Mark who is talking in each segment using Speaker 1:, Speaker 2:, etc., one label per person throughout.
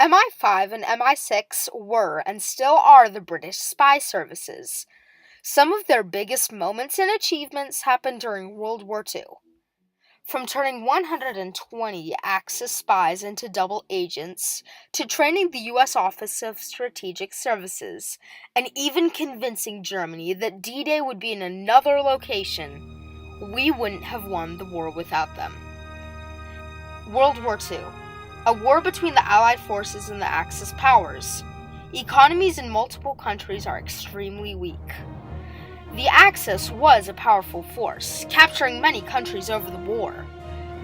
Speaker 1: MI5 and MI6 were and still are the British Spy Services. Some of their biggest moments and achievements happened during World War II. From turning 120 Axis spies into double agents, to training the U.S. Office of Strategic Services, and even convincing Germany that D-Day would be in another location, we wouldn't have won the war without them. World War II. A war between the Allied forces and the Axis powers. Economies in multiple countries are extremely weak. The Axis was a powerful force, capturing many countries over the war,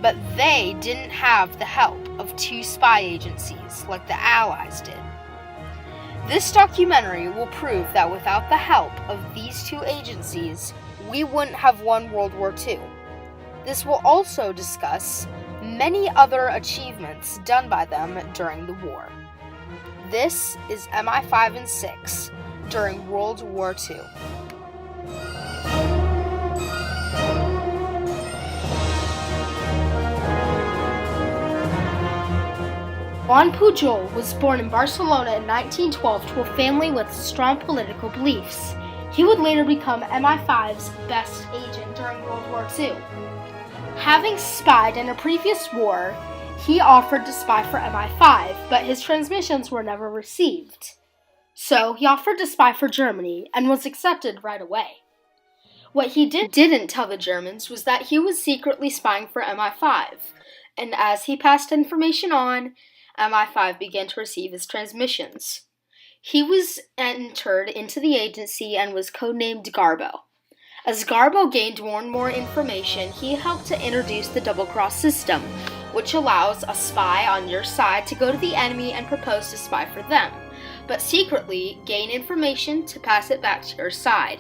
Speaker 1: but they didn't have the help of two spy agencies like the Allies did. This documentary will prove that without the help of these two agencies, we wouldn't have won World War II. This will also discuss many other achievements done by them during the war. This is MI5 and 6 during World War II. Juan Pujol was born in Barcelona in 1912 to a family with strong political beliefs. He would later become MI5's best agent during World War II. Having spied in a previous war, he offered to spy for MI5, but his transmissions were never received. So he offered to spy for Germany and was accepted right away. What he didn't tell the Germans was that he was secretly spying for MI5, and as he passed information on, MI5 began to receive his transmissions. He was entered into the agency and was codenamed Garbo. As Garbo gained more and more information, he helped to introduce the double-cross system, which allows a spy on your side to go to the enemy and propose to spy for them, but secretly gain information to pass it back to your side.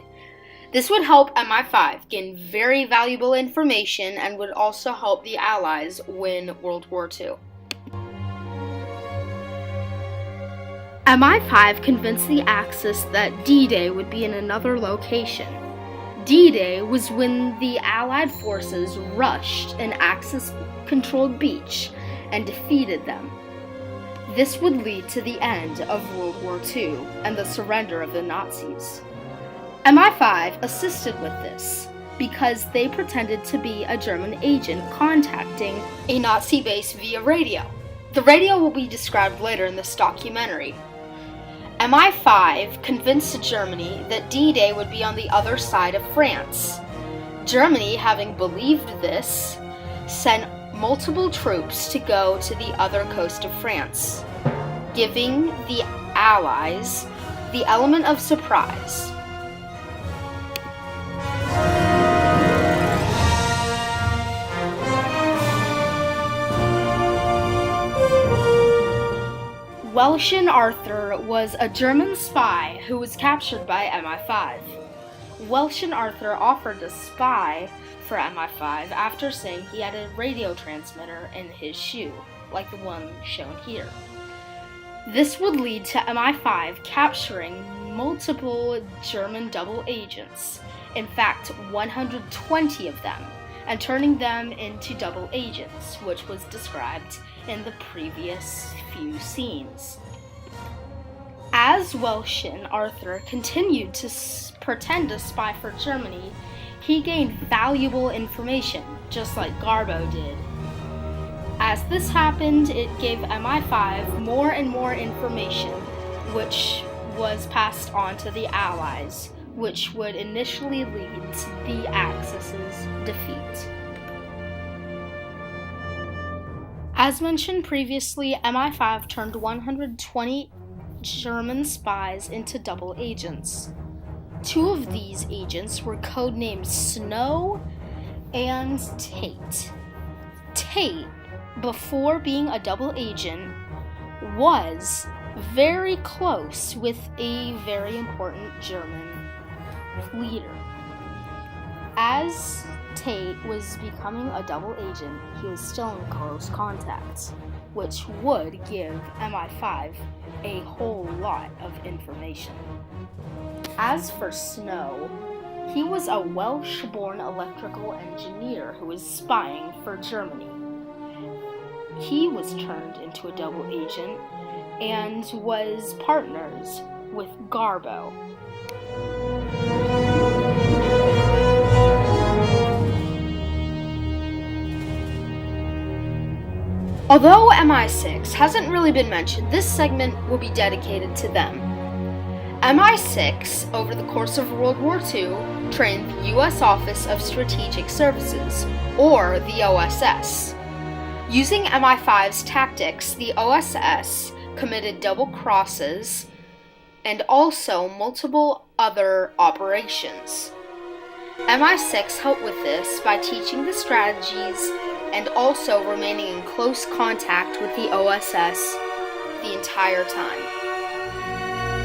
Speaker 1: This would help MI5 gain very valuable information and would also help the Allies win World War II. MI5 convinced the Axis that D-Day would be in another location. D-Day was when the Allied forces rushed an Axis-controlled beach and defeated them. This would lead to the end of World War II and the surrender of the Nazis. MI5 assisted with this because they pretended to be a German agent contacting a Nazi base via radio. The radio will be described later in this documentary. MI5 convinced Germany that D-Day would be on the other side of France. Germany, having believed this, sent multiple troops to go to the other coast of France, giving the Allies the element of surprise. Welschen Arthur was a German spy who was captured by MI5. Welschen Arthur offered to spy for MI5 after saying he had a radio transmitter in his shoe, like the one shown here. This would lead to MI5 capturing multiple German double agents, in fact 120 of them, and turning them into double agents, which was described in the previous few scenes. As Welschen Arthur continued to pretend to spy for Germany, he gained valuable information, just like Garbo did. As this happened, it gave MI5 more and more information, which was passed on to the Allies, which would initially lead to the Axis's defeat. As mentioned previously, MI5 turned 120 German spies into double agents. Two of these agents were codenamed Snow and Tate. Tate, before being a double agent, was very close with a very important German leader. As Tate was becoming a double agent, he was still in close contact, which would give MI5 a whole lot of information. As for Snow, he was a Welsh-born electrical engineer who was spying for Germany. he was turned into a double agent and was partners with Garbo. Although MI6 hasn't really been mentioned, this segment will be dedicated to them. MI6, over the course of World War II, trained the U.S. Office of Strategic Services, or the OSS. Using MI5's tactics, the OSS committed double crosses and also multiple other operations. MI6 helped with this by teaching the strategies and also remaining in close contact with the OSS the entire time.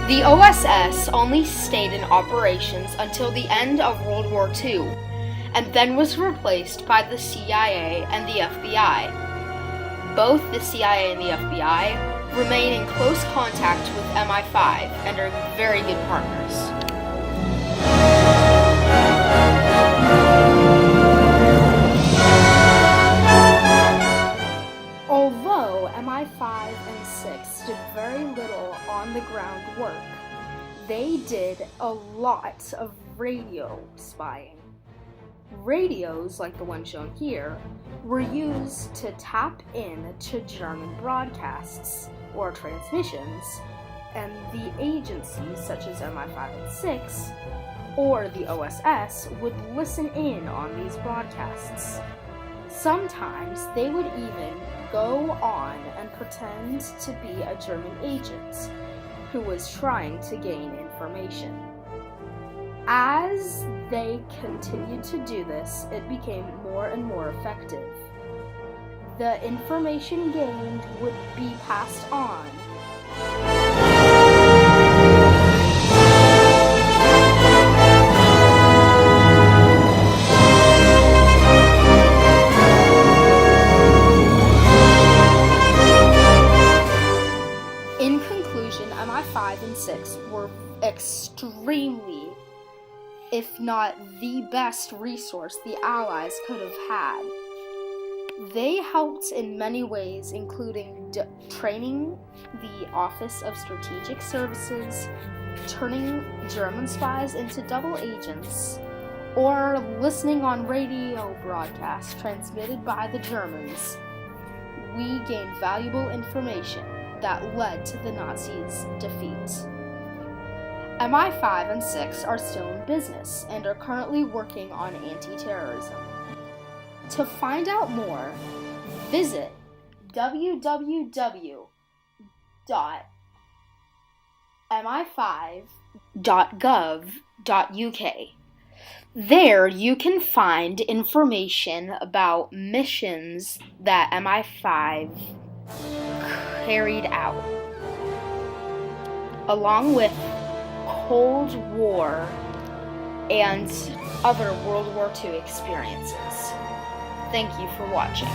Speaker 1: The OSS only stayed in operations until the end of World War II, and then was replaced by the CIA and the FBI. Both the CIA and the FBI remain in close contact with MI5 and are very good partners. Although MI5 and 6 did very little on-the-ground work, they did a lot of radio spying. Radios, like the one shown here, were used to tap in to German broadcasts or transmissions, and the agencies such as MI5 and 6 or the OSS would listen in on these broadcasts. Sometimes they would even go on and pretend to be a German agent who was trying to gain information. As they continued to do this, it became more and more effective. The information gained would be passed on. In conclusion, MI5 and 6 were extremely, if not the best resource the Allies could have had. They helped in many ways, including training the Office of Strategic Services, turning German spies into double agents, or listening on radio broadcasts transmitted by the Germans. We gained valuable information that led to the Nazis' defeat. MI5 and 6 are still in business and are currently working on anti-terrorism. To find out more, visit www.mi5.gov.uk. There you can find information about missions that MI5 carried out, along with Cold War and other World War II experiences. Thank you for watching.